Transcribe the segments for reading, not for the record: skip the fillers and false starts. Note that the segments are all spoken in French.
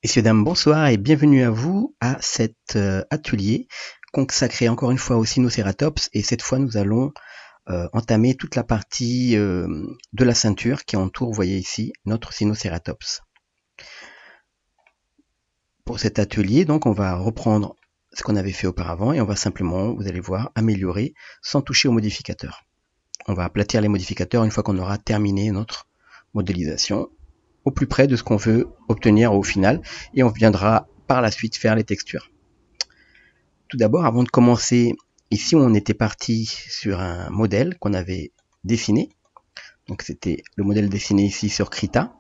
Messieurs, dames, bonsoir et bienvenue à vous à cet atelier consacré encore une fois au Sinocératops et cette fois nous allons entamer toute la partie de la ceinture qui entoure, vous voyez ici, notre Sinocératops. Pour cet atelier, donc, on va reprendre ce qu'on avait fait auparavant et on va simplement, vous allez voir, améliorer sans toucher aux modificateurs. On va aplatir les modificateurs une fois qu'on aura terminé notre modélisation au plus près de ce qu'on veut obtenir au final et on viendra par la suite faire les textures. Tout d'abord, avant de commencer, ici on était parti sur un modèle qu'on avait dessiné. Donc c'était le modèle dessiné ici sur Krita.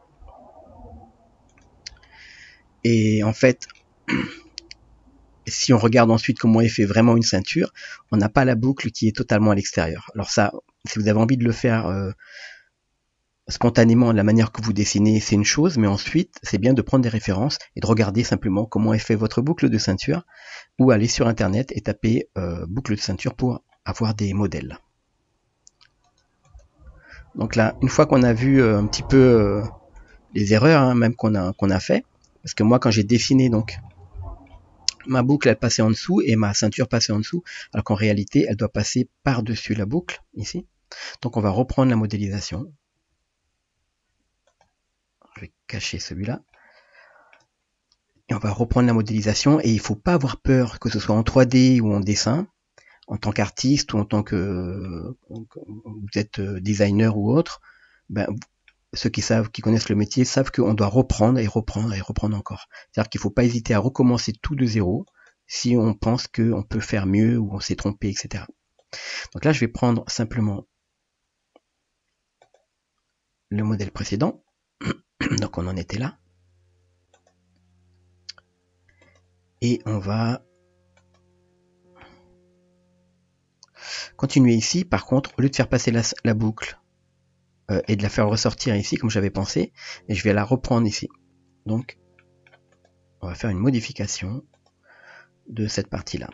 Et en fait, si on regarde ensuite comment est fait vraiment une ceinture, on n'a pas la boucle qui est totalement à l'extérieur. Alors ça, si vous avez envie de le faire spontanément de la manière que vous dessinez, c'est une chose, mais ensuite, c'est bien de prendre des références et de regarder simplement comment est fait votre boucle de ceinture ou aller sur internet et taper boucle de ceinture pour avoir des modèles. Donc là, une fois qu'on a vu un petit peu les erreurs même qu'on a fait, parce que moi quand j'ai dessiné donc ma boucle elle passait en dessous et ma ceinture passait en dessous, alors qu'en réalité elle doit passer par-dessus la boucle ici. Donc on va reprendre la modélisation. Je vais cacher celui-là. Et on va reprendre la modélisation et il ne faut pas avoir peur que ce soit en 3D ou en dessin, en tant qu'artiste ou en tant que vous êtes designer ou autre, ben, ceux qui connaissent le métier, savent qu'on doit reprendre et reprendre et reprendre encore. C'est-à-dire qu'il ne faut pas hésiter à recommencer tout de zéro si on pense qu'on peut faire mieux ou on s'est trompé, etc. Donc là, je vais prendre simplement le modèle précédent. Donc on en était là. Et on va continuer ici. Par contre, au lieu de faire passer la boucle et de la faire ressortir ici, comme j'avais pensé, et je vais la reprendre ici. Donc, on va faire une modification de cette partie-là.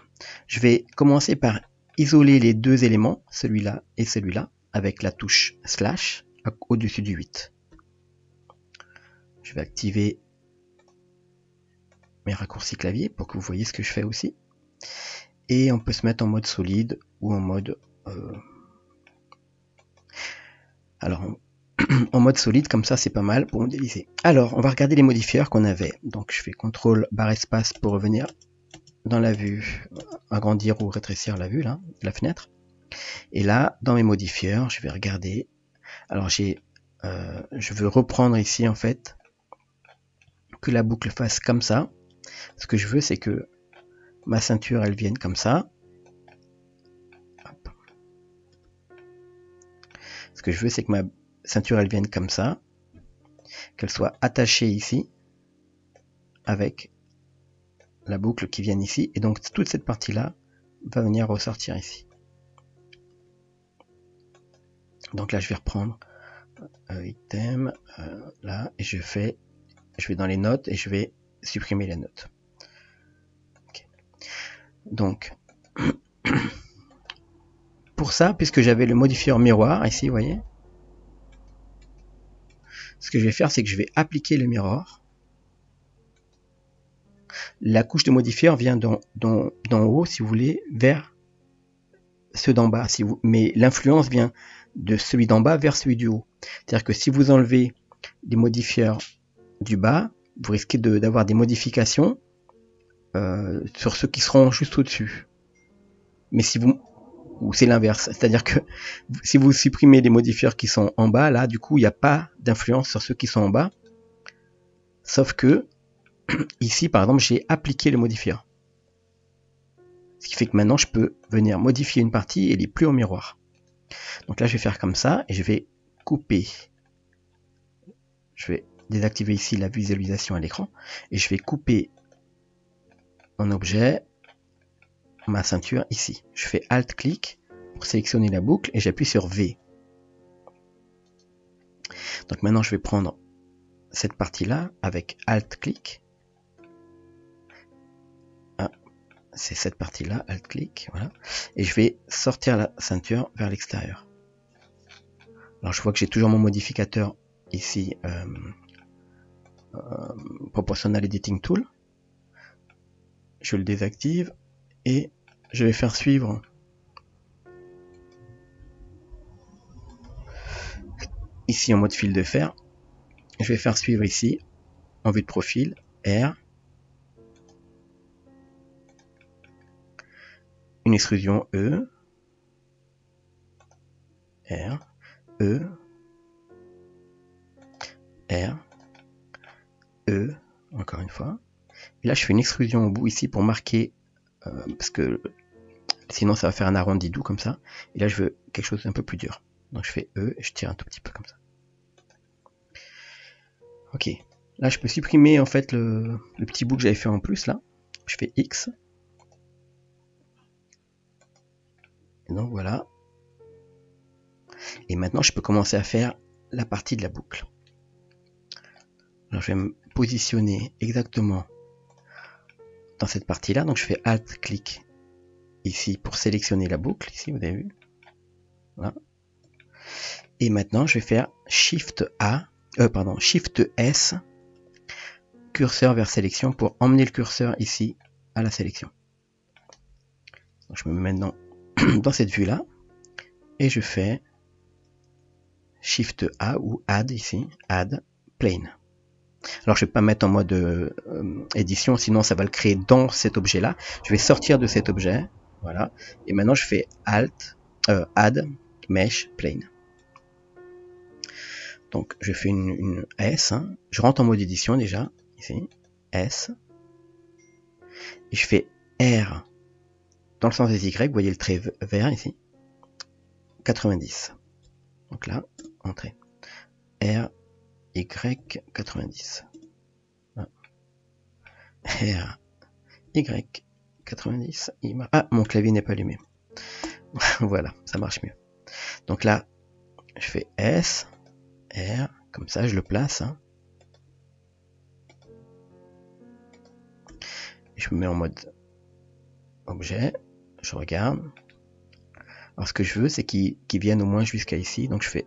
Je vais commencer par isoler les deux éléments, celui-là et celui-là, avec la touche slash au-dessus du 8. Je vais activer mes raccourcis clavier pour que vous voyez ce que je fais aussi. Et on peut se mettre en mode solide ou en mode... Alors, en mode solide, comme ça, c'est pas mal pour modéliser. Alors, on va regarder les modifieurs qu'on avait. Donc, je fais CTRL barre espace pour revenir dans la vue, agrandir ou rétrécir la vue, là, la fenêtre. Et là, dans mes modifieurs, je vais regarder. Alors, je veux reprendre ici, en fait, que la boucle fasse comme ça. Ce que je veux, c'est que ma ceinture, elle vienne comme ça. Hop. Ce que je veux, c'est que ma ceinture, elle vienne comme ça. Qu'elle soit attachée ici, avec la boucle qui vient ici. Et donc, toute cette partie-là va venir ressortir ici. Donc là, je vais reprendre item, là, et je vais dans les notes et je vais supprimer les notes. Okay. Donc, pour ça, puisque j'avais le modifieur miroir ici, vous voyez, ce que je vais faire, c'est que je vais appliquer le mirror. La couche de modifieur vient d'en haut, si vous voulez, vers ceux d'en bas. Mais l'influence vient de celui d'en bas vers celui du haut. C'est-à-dire que si vous enlevez les modifieurs du bas, vous risquez d'avoir des modifications sur ceux qui seront juste au-dessus. Mais si vous... Ou c'est l'inverse. C'est-à-dire que si vous supprimez les modifieurs qui sont en bas, là, du coup, il n'y a pas d'influence sur ceux qui sont en bas. Sauf que, ici, par exemple, j'ai appliqué le modifieur. Ce qui fait que maintenant, je peux venir modifier une partie et elle n'est plus au miroir. Donc là, je vais faire comme ça et je vais couper. Je vais désactiver ici la visualisation à l'écran et je vais couper mon objet, ma ceinture ici. Je fais Alt-clic pour sélectionner la boucle et j'appuie sur V. Donc maintenant, je vais prendre cette partie-là avec Alt-clic. Ah, c'est cette partie-là, Alt-clic, voilà. Et je vais sortir la ceinture vers l'extérieur. Alors je vois que j'ai toujours mon modificateur ici Proportional Editing Tool. Je le désactive et je vais faire suivre ici en mode fil de fer. Je vais faire suivre ici en vue de profil R, une extrusion E, R, E, R, E, encore une fois. Et là, je fais une extrusion au bout ici pour marquer, parce que sinon ça va faire un arrondi doux comme ça. Et là, je veux quelque chose d'un peu plus dur. Donc je fais E et je tire un tout petit peu comme ça. Ok. Là, je peux supprimer en fait le petit bout que j'avais fait en plus là. Je fais X. Et donc voilà. Et maintenant, je peux commencer à faire la partie de la boucle. Alors, je vais me positionner exactement dans cette partie-là. Donc, je fais Alt-clic ici pour sélectionner la boucle. Ici, vous avez vu. Voilà. Et maintenant, je vais faire Shift S, curseur vers sélection pour emmener le curseur ici à la sélection. Donc, je me mets maintenant dans cette vue-là et je fais Shift A ou Add ici, Add Plane. Alors je vais pas mettre en mode édition, sinon ça va le créer dans cet objet-là. Je vais sortir de cet objet, voilà. Et maintenant je fais Add Mesh Plane. Donc je fais une S, hein. Je rentre en mode édition déjà, ici, S. Et je fais R dans le sens des Y, vous voyez le trait vert ici, 90. Donc là, entrée. R, Y, 90. R, Y, 90. Ah, mon clavier n'est pas allumé. Voilà, ça marche mieux. Donc là, je fais S, R, comme ça, je le place. Hein. Je me mets en mode objet, je regarde. Alors ce que je veux, c'est qu'il vienne au moins jusqu'à ici. Donc je fais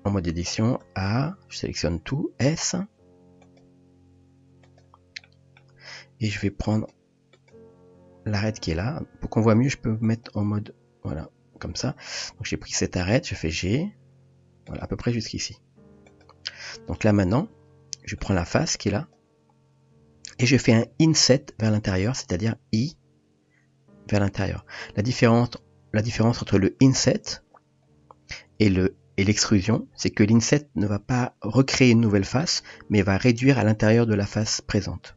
en mode édition, A, je sélectionne tout, S. Et je vais prendre l'arête qui est là. Pour qu'on voit mieux, je peux mettre en mode, voilà, comme ça. Donc j'ai pris cette arête, je fais G, voilà, à peu près jusqu'ici. Donc là maintenant, je prends la face qui est là. Et je fais un inset vers l'intérieur, c'est-à-dire I vers l'intérieur. La différence entre le inset et l'extrusion, c'est que l'inset ne va pas recréer une nouvelle face, mais va réduire à l'intérieur de la face présente.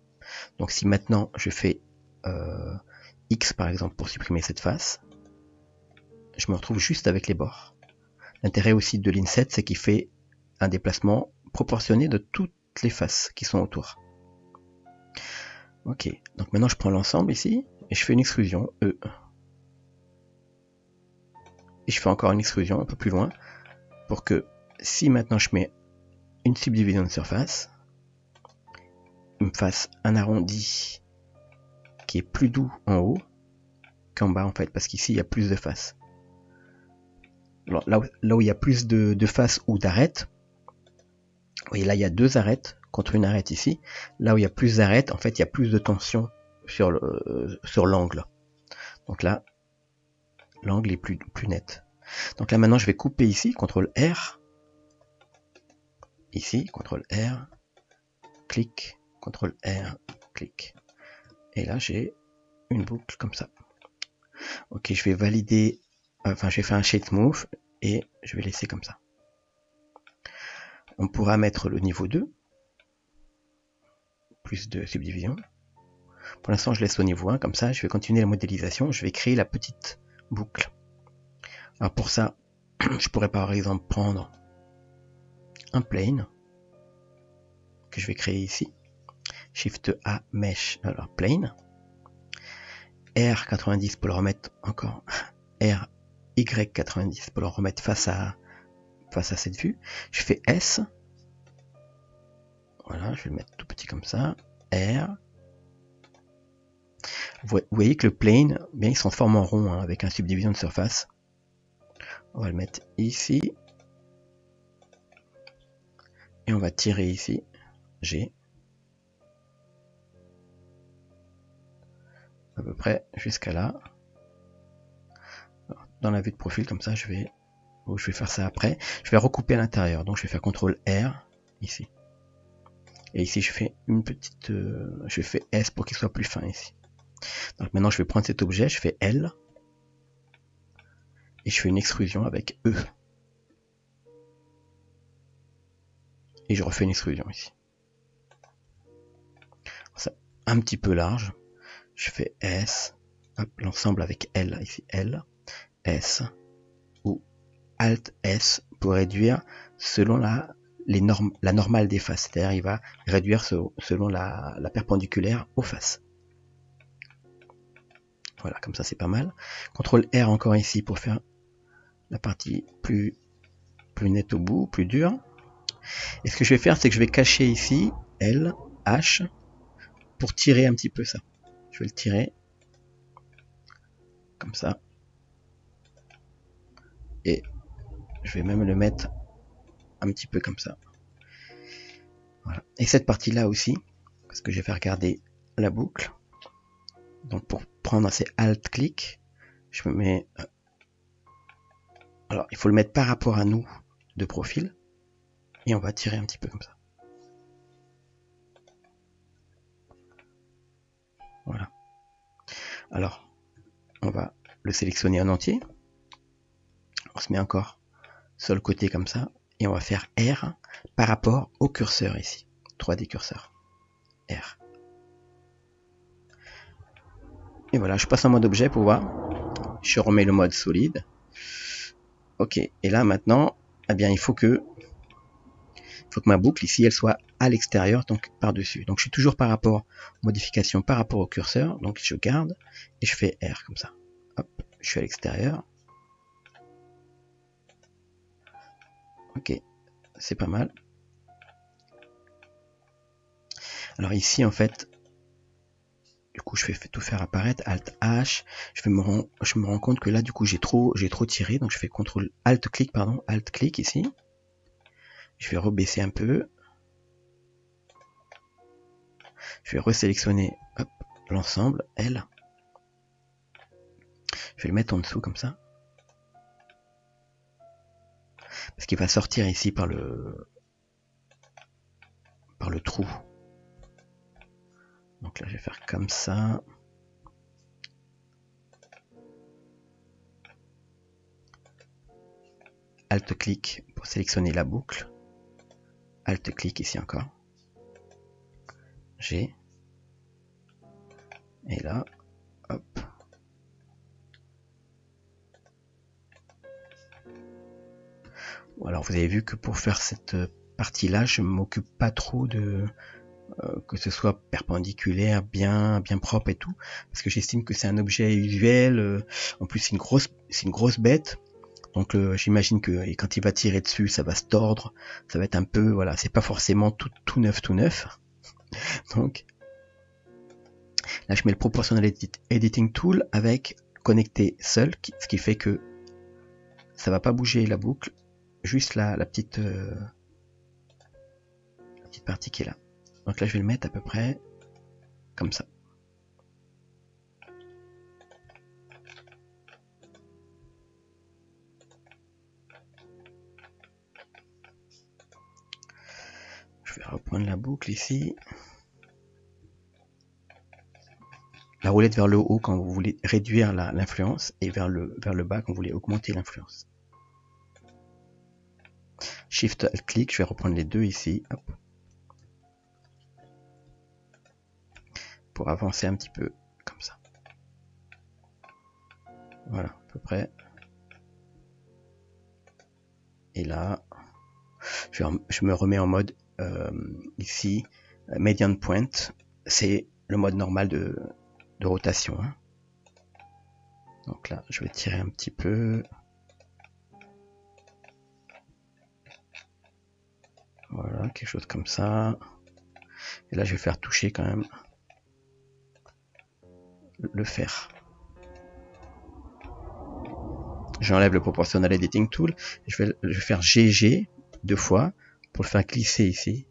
Donc si maintenant je fais X par exemple pour supprimer cette face, je me retrouve juste avec les bords. L'intérêt aussi de l'inset, c'est qu'il fait un déplacement proportionné de toutes les faces qui sont autour. Ok, donc maintenant je prends l'ensemble ici, et je fais une extrusion, E. Et je fais encore une extrusion un peu plus loin, pour que si maintenant je mets une subdivision de surface, il me fasse un arrondi qui est plus doux en haut qu'en bas en fait, parce qu'ici il y a plus de faces. Alors, là où il y a plus de faces ou d'arêtes, vous voyez là il y a deux arêtes contre une arête ici. Là où il y a plus d'arêtes, en fait il y a plus de tension sur l'angle. Donc là, l'angle est plus net. Donc là maintenant je vais couper ici, CTRL R, ici, CTRL R, clic, CTRL R, clic. Et là j'ai une boucle comme ça. Ok, je vais valider, enfin je vais faire un shape move et je vais laisser comme ça. On pourra mettre le niveau 2, plus de subdivision. Pour l'instant je laisse au niveau 1, comme ça je vais continuer la modélisation, je vais créer la petite boucle. Alors pour ça, je pourrais par exemple prendre un plane que je vais créer ici. Shift A, Mesh, alors plane. R90 pour le remettre encore. R, Y90 pour le remettre face à cette vue. Je fais S. Voilà, je vais le mettre tout petit comme ça. R. Vous voyez que le plane, bien, ils sont de forme en rond, hein, avec un subdivision de surface. On va le mettre ici. Et on va tirer ici. G. peu près jusqu'à là. Dans la vue de profil, comme ça, je vais faire ça après. Je vais recouper à l'intérieur, donc je vais faire CTRL R ici. Et ici, je fais une petite, je fais S pour qu'il soit plus fin ici. Donc maintenant, je vais prendre cet objet, je fais L et je fais une extrusion avec E. Et je refais une extrusion ici. Ça, un petit peu large. Je fais S, l'ensemble avec L ici, L, S ou Alt S pour réduire selon la normale des faces. C'est-à-dire il va réduire selon la perpendiculaire aux faces. Voilà, comme ça c'est pas mal. CTRL R encore ici pour faire la partie plus nette au bout, plus dure. Et ce que je vais faire, c'est que je vais cacher ici L, H pour tirer un petit peu ça. Je vais le tirer comme ça. Et je vais même le mettre un petit peu comme ça. Voilà. Et cette partie-là aussi, parce que je vais faire regarder la boucle. Donc pour prendre ces Alt-clic, je me mets... Alors il faut le mettre par rapport à nous de profil. Et on va tirer un petit peu comme ça. Voilà. Alors, on va le sélectionner en entier. On se met encore sur le côté comme ça. Et on va faire R par rapport au curseur ici. 3D curseur. R. Et voilà, je passe en mode objet pour voir. Je remets le mode solide. Ok, et là maintenant, eh bien, il faut que ma boucle ici, elle soit à l'extérieur, donc par-dessus. Donc je suis toujours par rapport, modification par rapport au curseur. Donc je garde et je fais R comme ça. Hop, je suis à l'extérieur. Ok, c'est pas mal. Alors ici, en fait, du coup, je fais tout faire apparaître, Alt H. Je me rends compte que là, du coup, j'ai trop tiré, donc je fais CTRL Alt clic, pardon, Alt clic ici. Je vais rebaisser un peu. Je vais resélectionner l'ensemble, L. Je vais le mettre en dessous comme ça. Parce qu'il va sortir ici par le trou. Donc là, je vais faire comme ça. Alt-clic pour sélectionner la boucle. Alt-clic ici encore. G. Et là, hop. Alors vous avez vu que pour faire cette partie-là, je ne m'occupe pas trop de que ce soit perpendiculaire, bien propre et tout, parce que j'estime que c'est un objet usuel. En plus, c'est une grosse bête. Donc j'imagine que quand il va tirer dessus, ça va se tordre, ça va être un peu, voilà, c'est pas forcément tout neuf. Donc là, je mets le Proportional Editing Tool avec connecté seul, ce qui fait que ça va pas bouger la boucle, juste la petite partie qui est là. Donc là, je vais le mettre à peu près comme ça. Je vais reprendre la boucle ici. La roulette vers le haut quand vous voulez réduire l'influence et vers le bas quand vous voulez augmenter l'influence. Shift Alt clic, je vais reprendre les deux ici. Hop. Pour avancer un petit peu comme ça. Voilà, à peu près. Et là, je me remets en mode ici, median point. C'est le mode normal de rotation. Hein. Donc là, je vais tirer un petit peu. Voilà, quelque chose comme ça. Et là, je vais faire toucher quand même le fer. J'enlève le Proportional Editing Tool. Je vais faire GG 2 fois pour le faire glisser ici.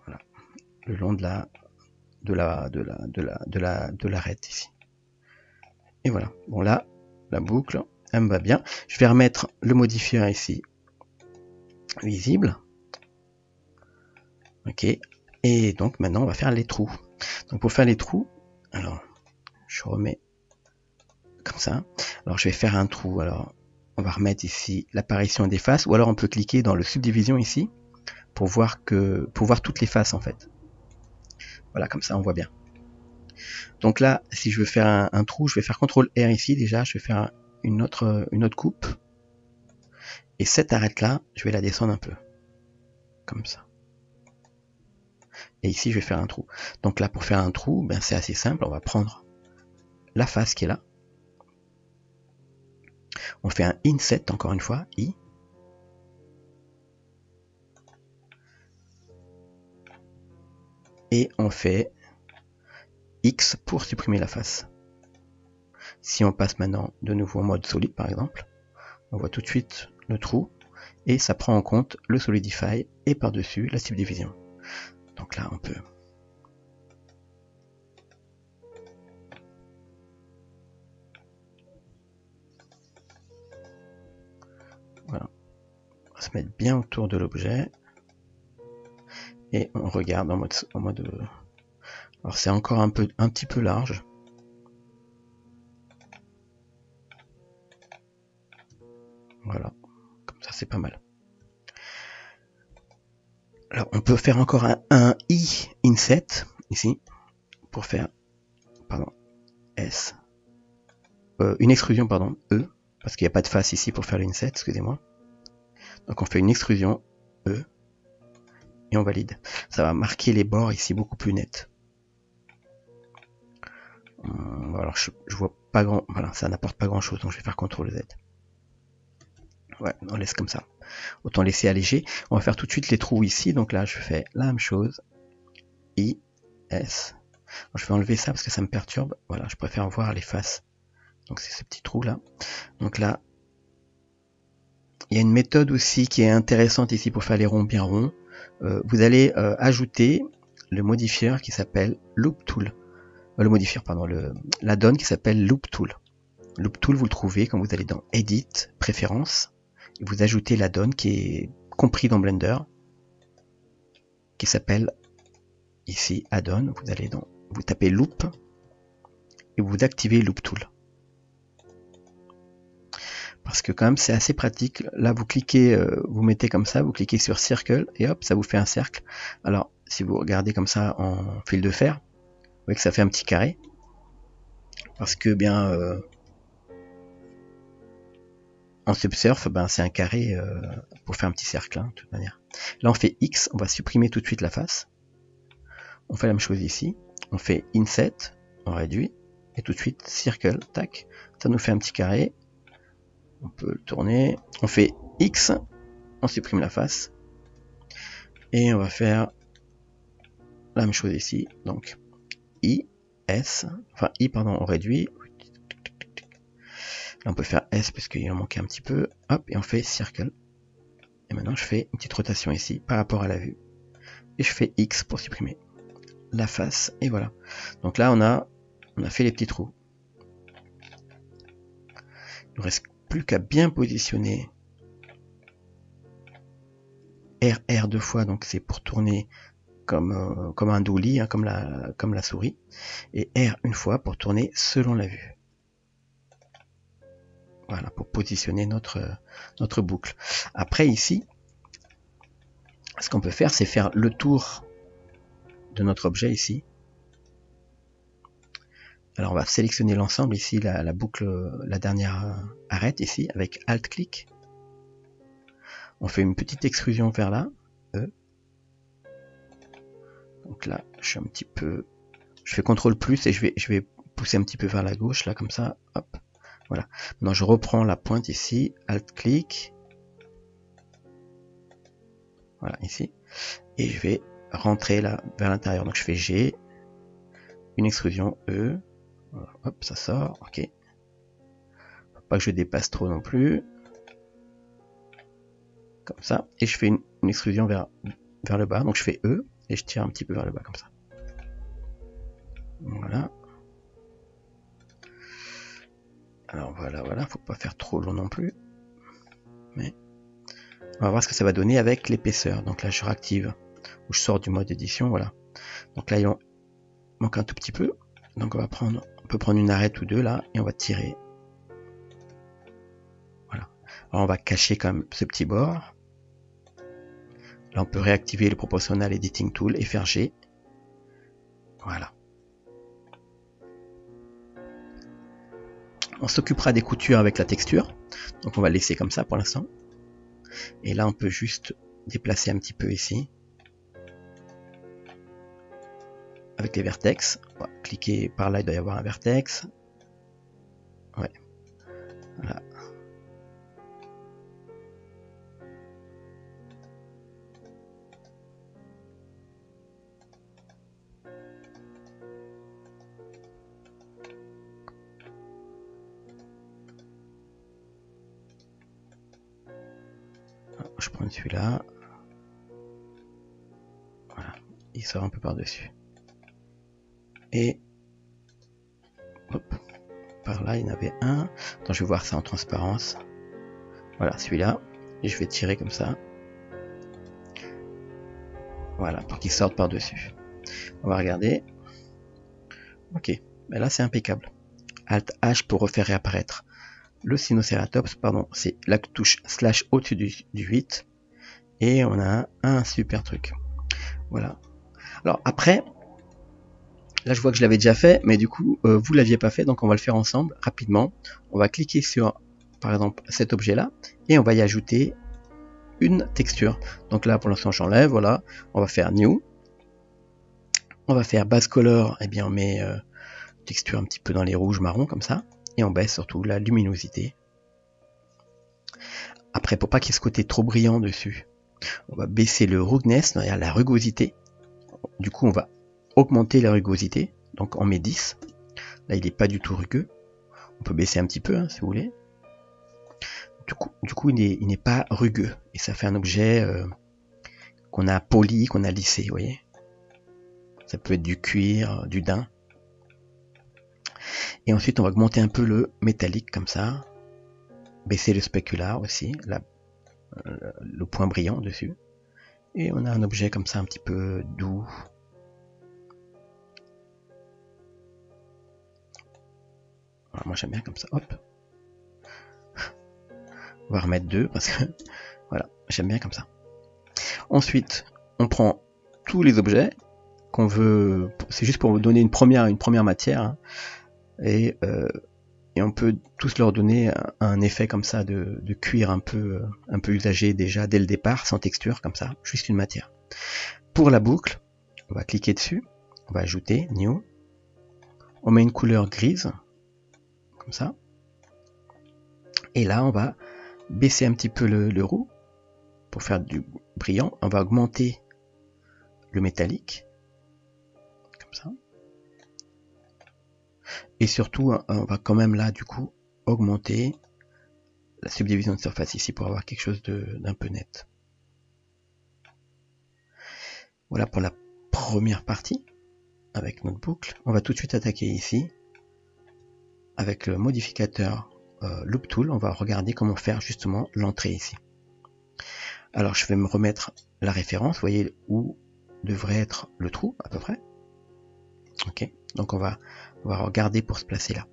Voilà. Le long de de l'arête ici. Et voilà. Bon là, la boucle, elle me va bien. Je vais remettre le modifieur ici, visible. Ok. Et donc maintenant, on va faire les trous. Donc pour faire les trous, alors je remets comme ça. Alors je vais faire un trou. Alors on va remettre ici l'apparition des faces, ou alors on peut cliquer dans le subdivision ici pour voir toutes les faces en fait. Voilà, comme ça on voit bien. Donc là, si je veux faire un trou, je vais faire CTRL R ici déjà. Je vais faire une autre coupe. Et cette arête là, je vais la descendre un peu, comme ça. Et ici, je vais faire un trou. Donc là, pour faire un trou, ben, c'est assez simple. On va prendre la face qui est là. On fait un inset, encore une fois, I. Et on fait X pour supprimer la face. Si on passe maintenant de nouveau en mode solide, par exemple, on voit tout de suite le trou. Et ça prend en compte le Solidify et par-dessus la subdivision. Donc là, on peut... Voilà. On va se mettre bien autour de l'objet. Et on regarde en mode... Alors c'est encore un petit peu large. Voilà, comme ça c'est pas mal. Alors on peut faire encore un I inset ici pour faire S. Une extrusion, pardon, E, parce qu'il n'y a pas de face ici pour faire l'inset, excusez-moi. Donc on fait une extrusion E et on valide. Ça va marquer les bords ici beaucoup plus net. Alors je vois pas grand, voilà, ça n'apporte pas grand chose, donc je vais faire CTRL Z. Ouais, on laisse comme ça. Autant laisser alléger. On va faire tout de suite les trous ici, donc là je fais la même chose. I, S. Je vais enlever ça parce que ça me perturbe. Voilà, je préfère voir les faces. Donc c'est ce petit trou là. Donc là, il y a une méthode aussi qui est intéressante ici pour faire les ronds bien ronds. Vous allez ajouter le modifieur qui s'appelle Loop Tool. Le modifieur, pardon, l'add-on qui s'appelle Loop Tool. Loop Tool, vous le trouvez quand vous allez dans Edit, Préférences, et vous ajoutez l'add-on qui est compris dans Blender, qui s'appelle ici add-on. Vous tapez Loop et vous activez Loop Tool. Parce que quand même c'est assez pratique. Là vous cliquez, vous mettez comme ça, vous cliquez sur Circle et hop, ça vous fait un cercle. Alors si vous regardez comme ça en fil de fer, vous voyez que ça fait un petit carré. Parce que bien en Subsurf, ben, c'est un carré pour faire un petit cercle, hein, de toute manière. Là on fait X, on va supprimer tout de suite la face. On fait la même chose ici. On fait Inset, on réduit, et tout de suite Circle, tac, ça nous fait un petit carré. On peut le tourner. On fait X, on supprime la face. Et on va faire la même chose ici. Donc I, S, enfin I, pardon, on réduit. Là on peut faire S parce qu'il en manquait un petit peu. Hop, et on fait Circle. Et maintenant je fais une petite rotation ici par rapport à la vue. Et je fais X pour supprimer la face. Et voilà. Donc là on a fait les petits trous. Il ne reste plus qu'à bien positionner R deux fois, donc c'est pour tourner comme un dolly, hein, comme la souris, et R une fois pour tourner selon la vue. Voilà, pour positionner notre boucle. Après ici, ce qu'on peut faire, c'est faire le tour de notre objet ici. Alors on va sélectionner l'ensemble ici, la boucle, la dernière arête ici, avec Alt-clic. On fait une petite extrusion vers là, E. Donc là, je suis un petit peu... Je fais CTRL plus et je vais pousser un petit peu vers la gauche, là, comme ça, hop. Voilà. Maintenant, je reprends la pointe ici, Alt-clic. Voilà, ici. Et je vais rentrer là, vers l'intérieur. Donc, je fais G, une extrusion E. Voilà, hop, ça sort, ok. Faut pas que je dépasse trop non plus. Comme ça. Et je fais une extrusion vers le bas. Donc, je fais E et je tire un petit peu vers le bas, comme ça. Voilà. Alors voilà, faut pas faire trop long non plus. Mais on va voir ce que ça va donner avec l'épaisseur. Donc là je réactive, ou je sors du mode édition, voilà. Donc là il manque un tout petit peu. Donc on peut prendre une arête ou deux là, et on va tirer. Voilà. Alors on va cacher quand même ce petit bord. Là on peut réactiver le Proportional Editing Tool et faire G. Voilà. On s'occupera des coutures avec la texture. Donc on va laisser comme ça pour l'instant. Et là on peut juste déplacer un petit peu ici. Avec les vertex. On va cliquer par là, il doit y avoir un vertex. Ouais. Voilà. Je prends celui-là. Voilà. Il sort un peu par-dessus. Et hop, par là il y en avait un. Attends, je vais voir ça en transparence. Voilà, celui-là. Et je vais tirer comme ça. Voilà, pour qu'il sorte par-dessus. On va regarder. Ok, ben là c'est impeccable. Alt H pour refaire réapparaître le Sinoceratops, pardon, c'est la touche slash au-dessus du 8. Et on a un super truc. Voilà. Alors après, là je vois que je l'avais déjà fait, mais du coup vous l'aviez pas fait, donc on va le faire ensemble rapidement. On va cliquer sur par exemple cet objet là et on va y ajouter une texture. Donc là pour l'instant j'enlève, voilà, on va faire new, on va faire base color, et bien on met texture un petit peu dans les rouges marrons comme ça, et on baisse surtout la luminosité. Après pour pas qu'il y ait ce côté trop brillant dessus, on va baisser le ruggedness, la rugosité. Du coup on va augmenter la rugosité, donc on met 10. Là il n'est pas du tout rugueux. On peut baisser un petit peu hein, si vous voulez. Du coup il n'est pas rugueux. Et ça fait un objet qu'on a poli, qu'on a lissé, vous voyez. Ça peut être du cuir, du daim. Et ensuite on va augmenter un peu le métallique comme ça. Baisser le spécular aussi, le point brillant dessus. Et on a un objet comme ça un petit peu doux. Alors moi j'aime bien comme ça, hop. On va remettre 2 parce que voilà, j'aime bien comme ça. Ensuite, on prend tous les objets qu'on veut, c'est juste pour vous donner une première matière, hein, et on peut tous leur donner un effet comme ça de cuir un peu usagé déjà dès le départ, sans texture comme ça, juste une matière. Pour la boucle, on va cliquer dessus, on va ajouter new, on met une couleur grise comme ça, et là on va baisser un petit peu le roux pour faire du brillant, on va augmenter le métallique comme ça, et surtout on va quand même là du coup augmenter la subdivision de surface ici pour avoir quelque chose d'un peu net. Voilà pour la première partie avec notre boucle. On va tout de suite attaquer ici avec le modificateur Loop Tool. On va regarder comment faire justement l'entrée ici. Alors je vais me remettre la référence, vous voyez où devrait être le trou à peu près. Ok, donc on va regarder pour se placer là.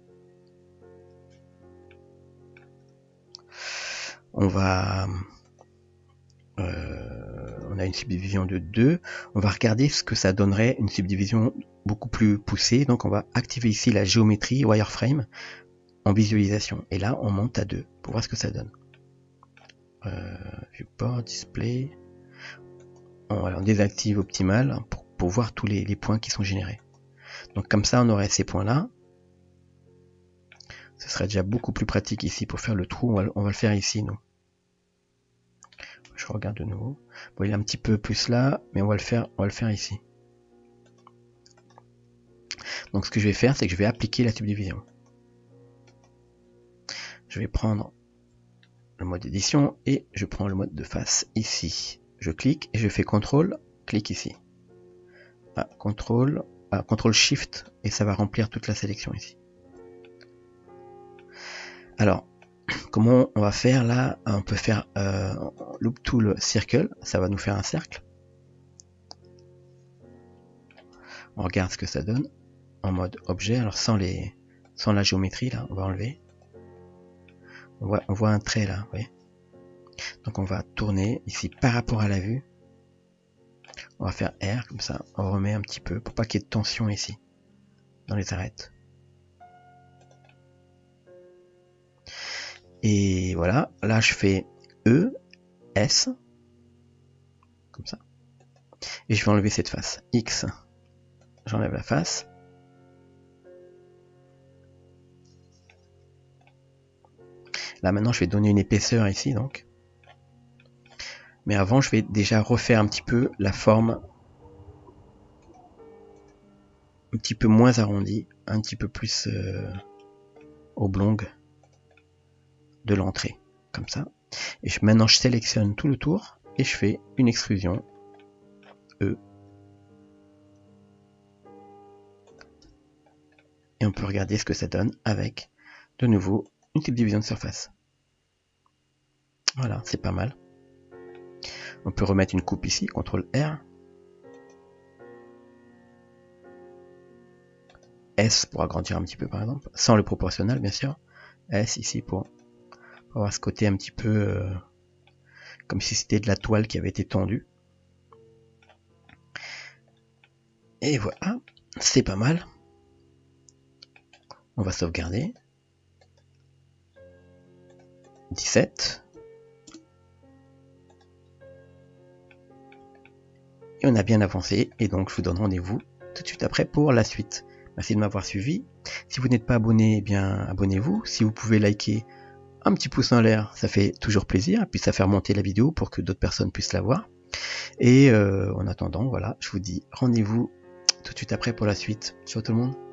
On va on a une subdivision de 2. On va regarder ce que ça donnerait une subdivision beaucoup plus poussée. Donc on va activer ici la géométrie wireframe en visualisation. Et là on monte à 2 pour voir ce que ça donne. Viewport, display. On désactive optimal pour voir tous les points qui sont générés. Donc comme ça on aurait ces points là. Ce serait déjà beaucoup plus pratique ici pour faire le trou. On va le faire ici nous. Je regarde de nouveau. Bon, il est un petit peu plus là, mais on va le faire ici. Donc ce que je vais faire, c'est que je vais appliquer la subdivision. Je vais prendre le mode édition et je prends le mode de face ici. Je clique et je fais CTRL, clique ici. Ah, CTRL, CTRL SHIFT et ça va remplir toute la sélection ici. Alors, comment on va faire là? On peut faire Loop Tool Circle, ça va nous faire un cercle. On regarde ce que ça donne en mode objet, alors sans la géométrie là, on va enlever. On voit un trait là, vous voyez. Donc on va tourner ici par rapport à la vue. On va faire R comme ça, on remet un petit peu pour pas qu'il y ait de tension ici dans les arêtes. Et voilà, là je fais E, S, comme ça. Et je vais enlever cette face. X, j'enlève la face. Là maintenant je vais donner une épaisseur ici donc. Mais avant je vais déjà refaire un petit peu la forme un petit peu moins arrondie, un petit peu plus oblongue de l'entrée, comme ça. Et maintenant je sélectionne tout le tour et je fais une extrusion E. Et on peut regarder ce que ça donne avec de nouveau une type division de surface. Voilà, c'est pas mal. On peut remettre une coupe ici, CTRL R. S pour agrandir un petit peu par exemple, sans le proportionnel bien sûr. S ici pour avoir ce côté un petit peu comme si c'était de la toile qui avait été tendue. Et voilà, c'est pas mal. On va sauvegarder. 17. Et on a bien avancé. Et donc je vous donne rendez-vous tout de suite après pour la suite. Merci de m'avoir suivi. Si vous n'êtes pas abonné, eh bien abonnez-vous. Si vous pouvez liker, un petit pouce en l'air, ça fait toujours plaisir. Et puis ça fait remonter la vidéo pour que d'autres personnes puissent la voir. Et en attendant, voilà, je vous dis rendez-vous tout de suite après pour la suite. Ciao tout le monde.